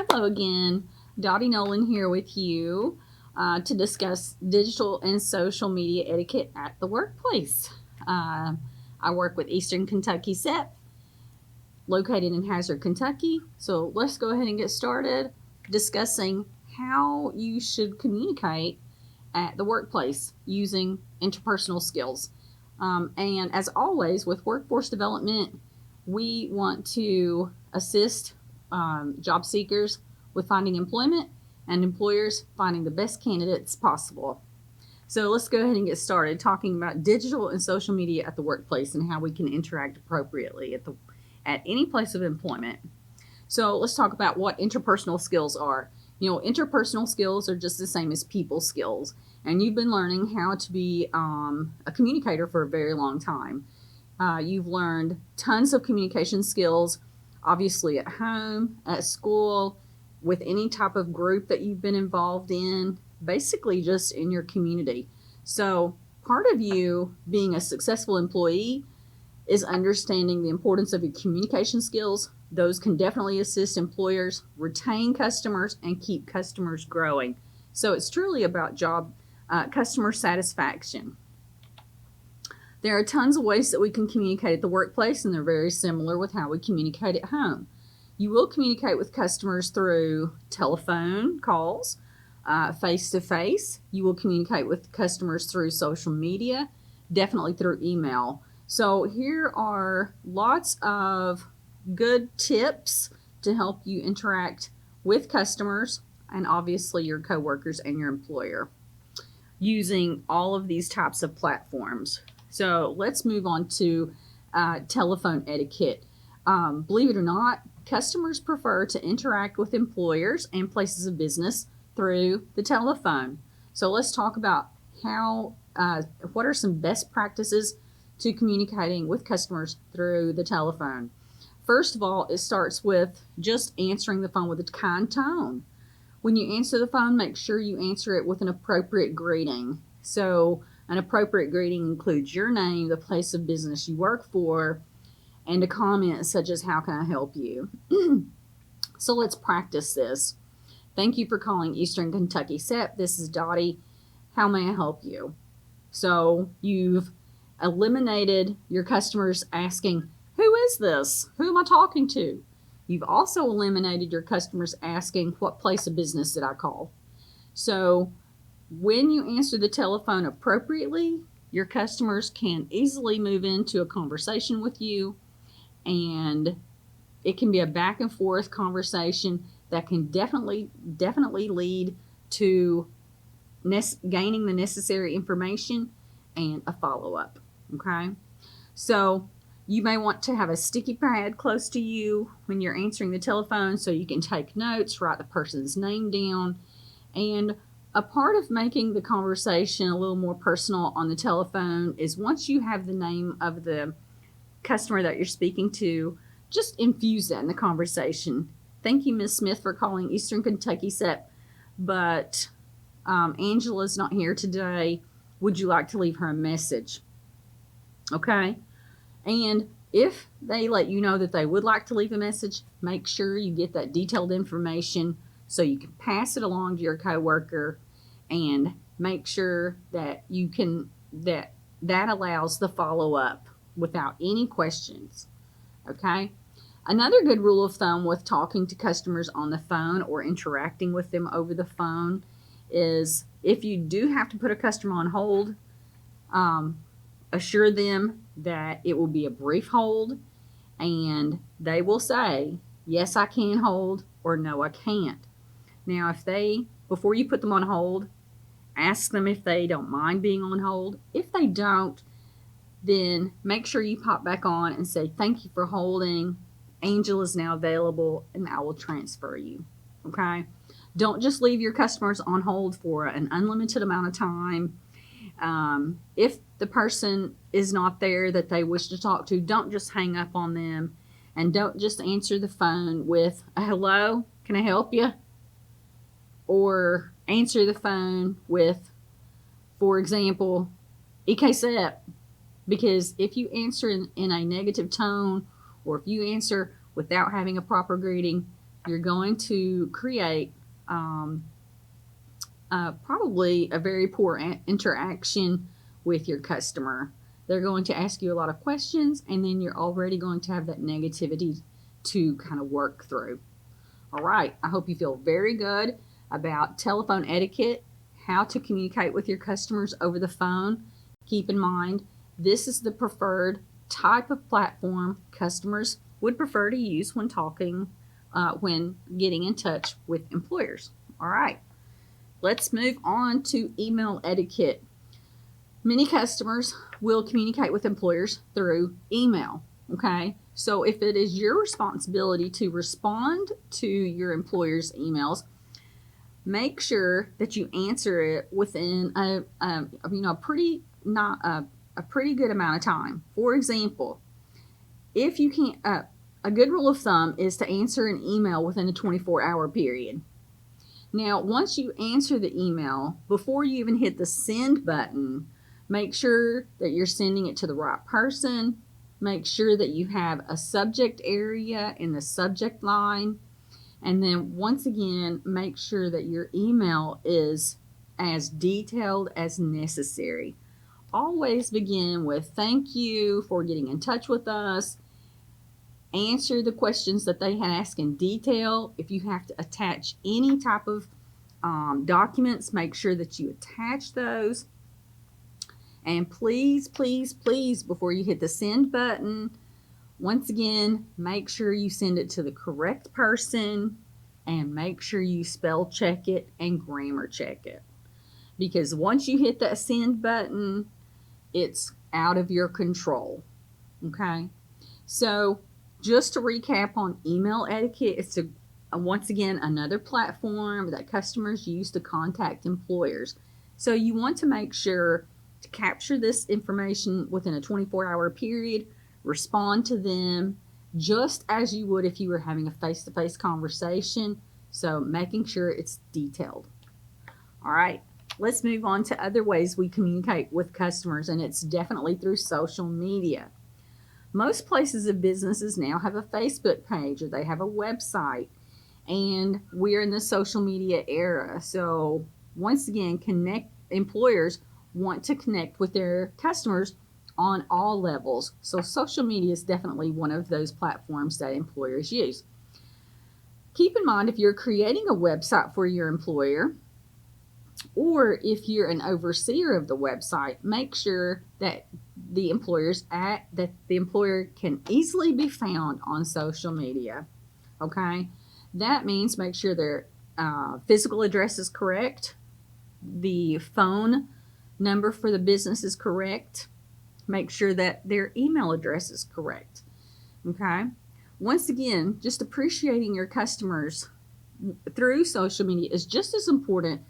Hello again, Dottie Nolan here with you to discuss digital and social media etiquette at the workplace. I work with Eastern Kentucky CEP, located in Hazard, Kentucky. So let's go ahead and get started discussing how you should communicate at the workplace using interpersonal skills. And as always, with workforce development, we want to assist job seekers with finding employment and employers finding the best candidates possible. So let's go ahead and get started talking about digital and social media at the workplace and how we can interact appropriately at any place of employment. So let's talk about what interpersonal skills are. Interpersonal skills are just the same as people skills, and you've been learning how to be a communicator for a very long time. You've learned tons of communication skills, obviously at home, at school, with any type of group that you've been involved in, basically just in your community. So part of you being a successful employee is understanding the importance of your communication skills. Those can definitely assist employers retain customers and keep customers growing. So it's truly about customer satisfaction. There are tons of ways that we can communicate at the workplace, and they're very similar with how we communicate at home. You will communicate with customers through telephone calls, face-to-face. You will communicate with customers through social media, definitely through email. So here are lots of good tips to help you interact with customers and obviously your coworkers and your employer using all of these types of platforms. So let's move on to telephone etiquette. Believe it or not, customers prefer to interact with employers and places of business through the telephone. So let's talk about what are some best practices to communicating with customers through the telephone. First of all, it starts with just answering the phone with a kind tone. When you answer the phone, make sure you answer it with an appropriate greeting. So an appropriate greeting includes your name, the place of business you work for, and a comment such as, "How can I help you?" So let's practice this. "Thank you for calling Eastern Kentucky CEP. This is Dottie. How may I help you?" So you've eliminated your customers asking, "Who is this? Who am I talking to?" You've also eliminated your customers asking, "What place of business did I call?" So when you answer the telephone appropriately, your customers can easily move into a conversation with you, and it can be a back and forth conversation that can definitely lead to gaining the necessary information and a follow-up. Okay, so you may want to have a sticky pad close to you when you're answering the telephone so you can take notes, write the person's name down. And a part of making the conversation a little more personal on the telephone is once you have the name of the customer that you're speaking to, just infuse that in the conversation. "Thank you, Ms. Smith, for calling Eastern Kentucky CEP, but Angela's not here today. Would you like to leave her a message?" Okay? And if they let you know that they would like to leave a message, make sure you get that detailed information so you can pass it along to your coworker, and make sure that that allows the follow-up without any questions. Okay? Another good rule of thumb with talking to customers on the phone or interacting with them over the phone is if you do have to put a customer on hold, assure them that it will be a brief hold, and they will say, "Yes, I can hold," or "No, I can't." Now, before you put them on hold, ask them if they don't mind being on hold. If they don't, then make sure you pop back on and say, "Thank you for holding. Angel is now available, and I will transfer you." Okay? Don't just leave your customers on hold for an unlimited amount of time. If the person is not there that they wish to talk to, don't just hang up on them, and don't just answer the phone with a "Hello, can I help you?" Or answer the phone with, for example, "EKCEP," because if you answer in a negative tone, or if you answer without having a proper greeting, you're going to create probably a very poor interaction with your customer. They're going to ask you a lot of questions, and then you're already going to have that negativity to kind of work through. All right, I hope you feel very good about telephone etiquette, how to communicate with your customers over the phone. Keep in mind, this is the preferred type of platform customers would prefer to use when talking, when getting in touch with employers. All right, let's move on to email etiquette. Many customers will communicate with employers through email. Okay, so if it is your responsibility to respond to your employer's emails, make sure that you answer it within a pretty good amount of time. For example, if you can't, a good rule of thumb is to answer an email within a 24-hour period. Now, once you answer the email, before you even hit the send button, make sure that you're sending it to the right person. Make sure that you have a subject area in the subject line. And then once again, make sure that your email is as detailed as necessary. Always begin with thank you for getting in touch with us. Answer the questions that they had asked in detail. If you have to attach any type of documents, make sure that you attach those. And please, please, please, before you hit the send button, once again, make sure you send it to the correct person and make sure you spell check it and grammar check it. Because once you hit that send button, it's out of your control. Okay? So, just to recap on email etiquette, it's once again another platform that customers use to contact employers. So, you want to make sure to capture this information within a 24-hour period, respond to them just as you would if you were having a face-to-face conversation. So making sure it's detailed. All right, let's move on to other ways we communicate with customers, and it's definitely through social media. Most places of businesses now have a Facebook page or they have a website, and we're in the social media era. So once again, employers want to connect with their customers on all levels. So social media is definitely one of those platforms that employers use. Keep in mind, if you're creating a website for your employer, or if you're an overseer of the website, make sure that the employer can easily be found on social media. Okay, that means make sure their physical address is correct, the phone number for the business is correct. Make sure that their email address is correct. Okay? Once again, just appreciating your customers through social media is just as important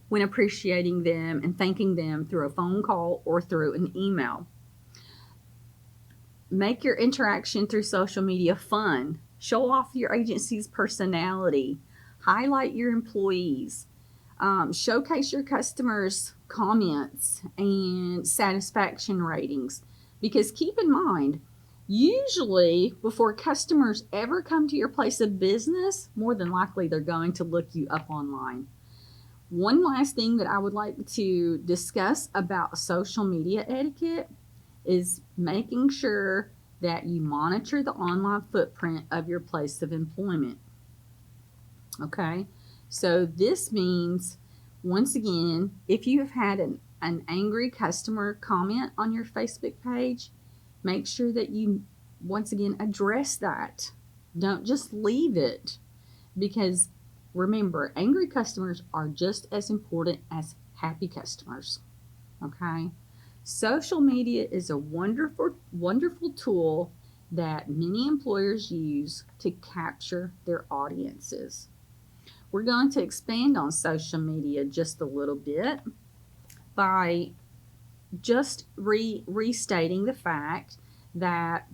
when appreciating them and thanking them through a phone call or through an email. Make your interaction through social media fun. Show off your agency's personality. Highlight your employees. Showcase your customers' comments and satisfaction ratings. Because keep in mind, usually before customers ever come to your place of business, more than likely they're going to look you up online. One last thing that I would like to discuss about social media etiquette is making sure that you monitor the online footprint of your place of employment. Okay? So this means, once again, if you have had an angry customer comment on your Facebook page, make sure that you, once again, address that. Don't just leave it, because remember, angry customers are just as important as happy customers. Okay? Social media is a wonderful, wonderful tool that many employers use to capture their audiences. We're going to expand on social media just a little bit by just restating the fact that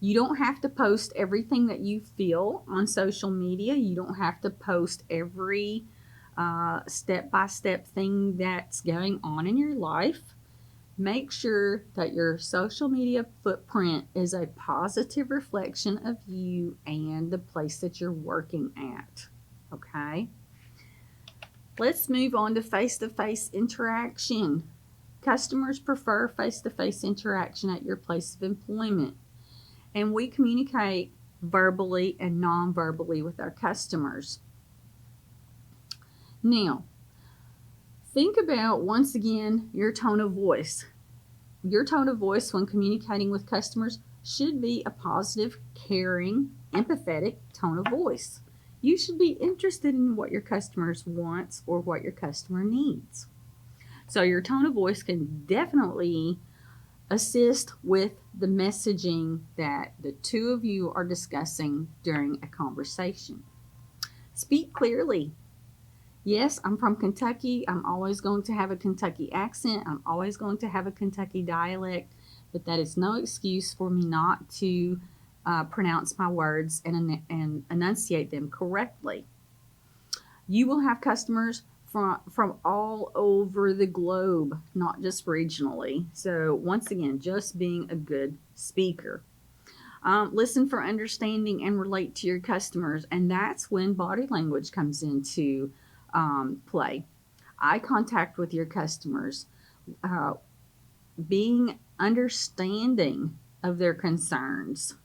you don't have to post everything that you feel on social media. You don't have to post every step-by-step thing that's going on in your life. Make sure that your social media footprint is a positive reflection of you and the place that you're working at. Okay? Let's move on to face-to-face interaction. Customers prefer face-to-face interaction at your place of employment, and we communicate verbally and non-verbally with our customers. Now, think about once again your tone of voice. Your tone of voice when communicating with customers should be a positive, caring, empathetic tone of voice. You should be interested in what your customers wants or what your customer needs. So your tone of voice can definitely assist with the messaging that the two of you are discussing during a conversation. Speak clearly. Yes, I'm from Kentucky. I'm always going to have a Kentucky accent. I'm always going to have a Kentucky dialect, but that is no excuse for me not to pronounce my words and enunciate them correctly. You will have customers from all over the globe, not just regionally. So, once again, just being a good speaker. Listen for understanding and relate to your customers, and that's when body language comes into play. Eye contact with your customers, uh, being understanding of their concerns,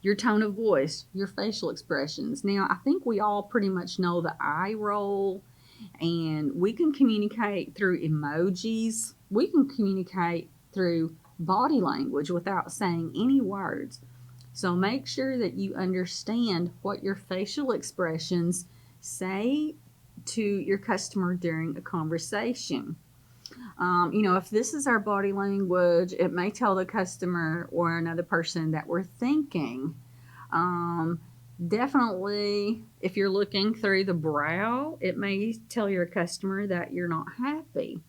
your tone of voice, your facial expressions. Now, I think we all pretty much know the eye roll, and we can communicate through emojis. We can communicate through body language without saying any words. So make sure that you understand what your facial expressions say to your customer during a conversation. If this is our body language, it may tell the customer or another person that we're thinking. Um, Definitely, if you're looking through the brow, it may tell your customer that you're not happy.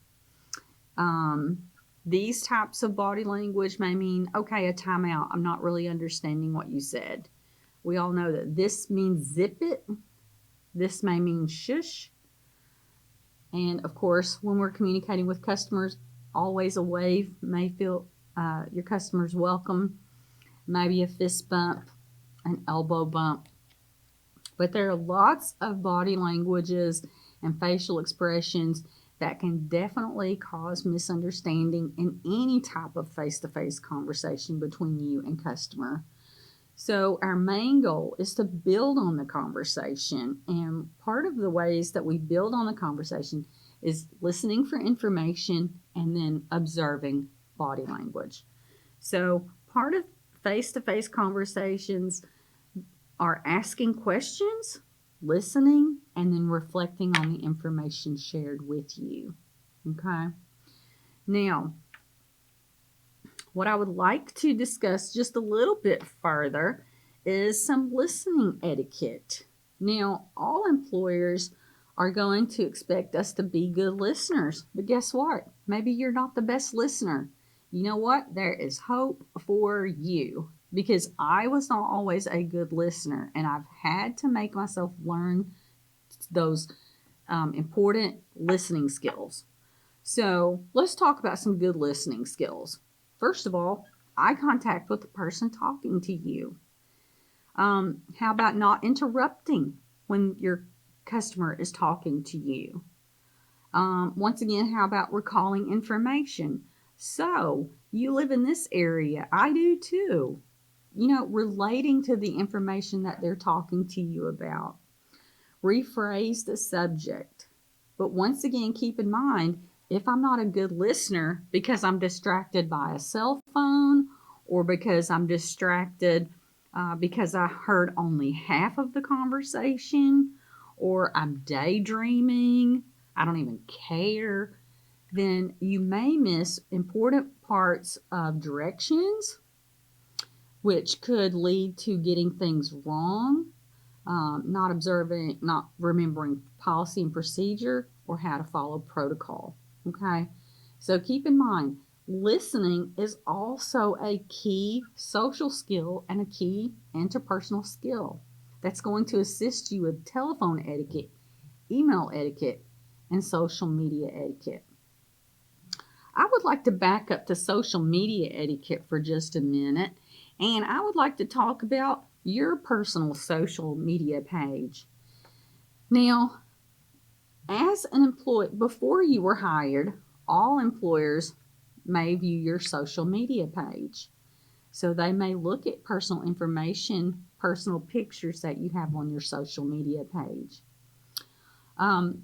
Um, these types of body language may mean, okay, a timeout. I'm not really understanding what you said. We all know that this means zip it. This may mean shush. And of course, when we're communicating with customers, always a wave may feel your customers welcome. Maybe a fist bump, an elbow bump. But there are lots of body languages and facial expressions that can definitely cause misunderstanding in any type of face-to-face conversation between you and customer. So our main goal is to build on the conversation, and part of the ways that we build on the conversation is listening for information and then observing body language. So part of face-to-face conversations are asking questions, listening, and then reflecting on the information shared with you. Okay? Now, what I would like to discuss just a little bit further is some listening etiquette. Now, all employers are going to expect us to be good listeners, but guess what? Maybe you're not the best listener. You know what? There is hope for you, because I was not always a good listener, and I've had to make myself learn those important listening skills. So let's talk about some good listening skills. First of all, eye contact with the person talking to you. How about not interrupting when your customer is talking to you? Once again, how about recalling information? So, you live in this area. I do too. Relating to the information that they're talking to you about. Rephrase the subject. But once again, keep in mind, if I'm not a good listener because I'm distracted by a cell phone, or because I'm distracted because I heard only half of the conversation, or I'm daydreaming, I don't even care, then you may miss important parts of directions, which could lead to getting things wrong, not observing, not remembering policy and procedure, or how to follow protocol. Okay, so keep in mind, listening is also a key social skill and a key interpersonal skill that's going to assist you with telephone etiquette, email etiquette, and social media etiquette. I would like to back up to social media etiquette for just a minute, and I would like to talk about your personal social media page. Now, as an employee, before you were hired, all employers may view your social media page. So they may look at personal information, personal pictures that you have on your social media page.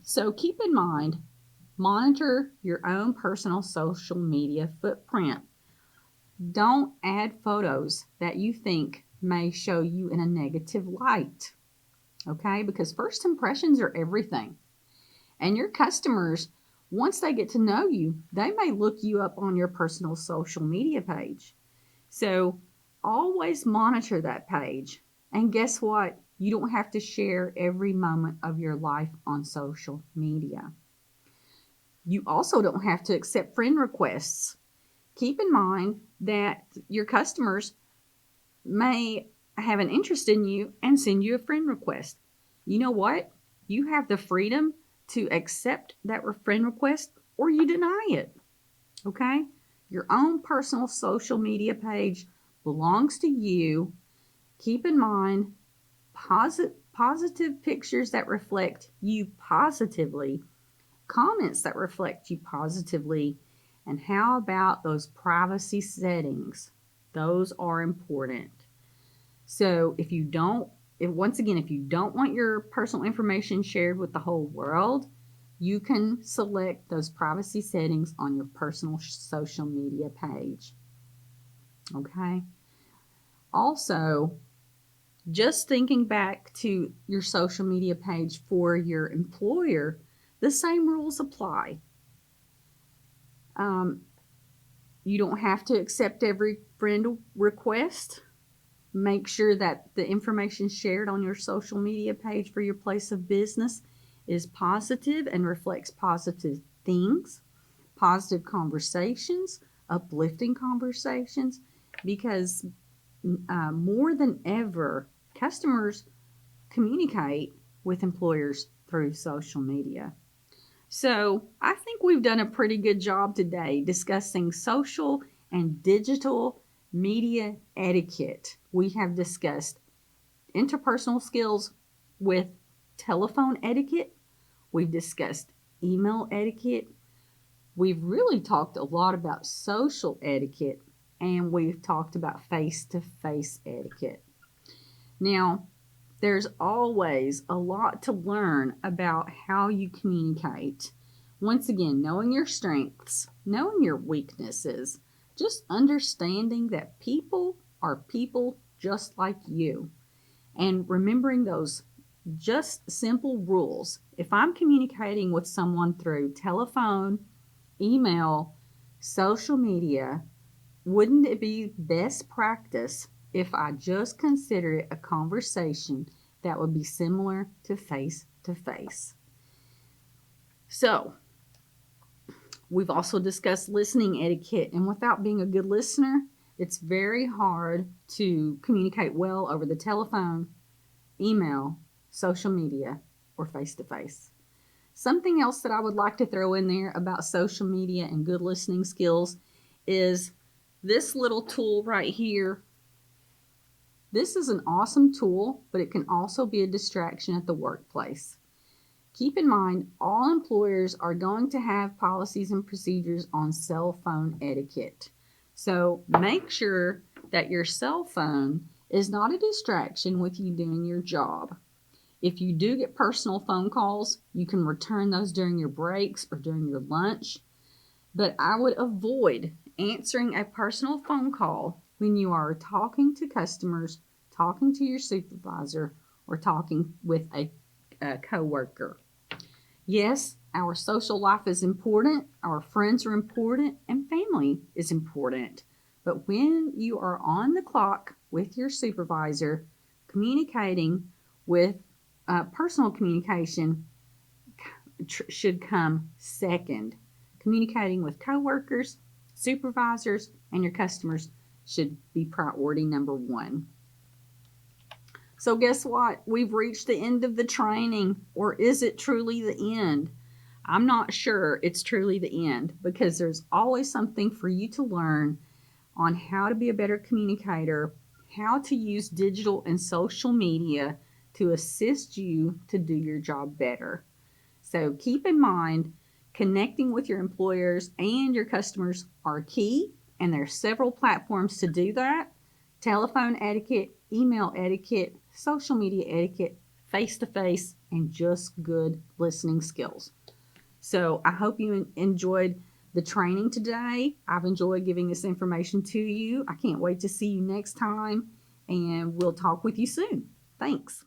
So keep in mind, monitor your own personal social media footprint. Don't add photos that you think may show you in a negative light, okay? Because first impressions are everything. And your customers, once they get to know you, they may look you up on your personal social media page. So always monitor that page. And guess what? You don't have to share every moment of your life on social media. You also don't have to accept friend requests. Keep in mind that your customers may have an interest in you and send you a friend request. You know what? You have the freedom to accept that friend request or you deny it. Okay? Your own personal social media page belongs to you. Keep in mind positive pictures that reflect you positively, comments that reflect you positively, and how about those privacy settings? Those are important. So if you don't want your personal information shared with the whole world, you can select those privacy settings on your personal social media page. Okay? Also, just thinking back to your social media page for your employer, the same rules apply. You don't have to accept every friend request. Make sure that the information shared on your social media page for your place of business is positive and reflects positive things, positive conversations, uplifting conversations, because more than ever, customers communicate with employers through social media. So I think we've done a pretty good job today discussing social and digital media etiquette. We have discussed interpersonal skills with telephone etiquette. We've discussed email etiquette. We've really talked a lot about social etiquette, and we've talked about face-to-face etiquette. Now, there's always a lot to learn about how you communicate. Once again, knowing your strengths, knowing your weaknesses, just understanding that people are people just like you, and remembering those just simple rules. If I'm communicating with someone through telephone, email, social media, wouldn't it be best practice if I just consider it a conversation that would be similar to face to face? So, we've also discussed listening etiquette, and without being a good listener, it's very hard to communicate well over the telephone, email, social media, or face to face. Something else that I would like to throw in there about social media and good listening skills is this little tool right here. This is an awesome tool, but it can also be a distraction at the workplace. Keep in mind, all employers are going to have policies and procedures on cell phone etiquette. So make sure that your cell phone is not a distraction with you doing your job. If you do get personal phone calls, you can return those during your breaks or during your lunch. But I would avoid answering a personal phone call when you are talking to customers, talking to your supervisor, or talking with a coworker. Yes, our social life is important, our friends are important, and family is important. But when you are on the clock with your supervisor, communicating with personal communication should come second. Communicating with coworkers, supervisors, and your customers should be priority number one. So guess what? We've reached the end of the training, or is it truly the end? I'm not sure it's truly the end because there's always something for you to learn on how to be a better communicator, how to use digital and social media to assist you to do your job better. So keep in mind, connecting with your employers and your customers are key, and there are several platforms to do that: telephone etiquette, email etiquette, social media etiquette, face to face, and just good listening skills. So I hope you enjoyed the training today. I've enjoyed giving this information to you. I can't wait to see you next time, and we'll talk with you soon. Thanks.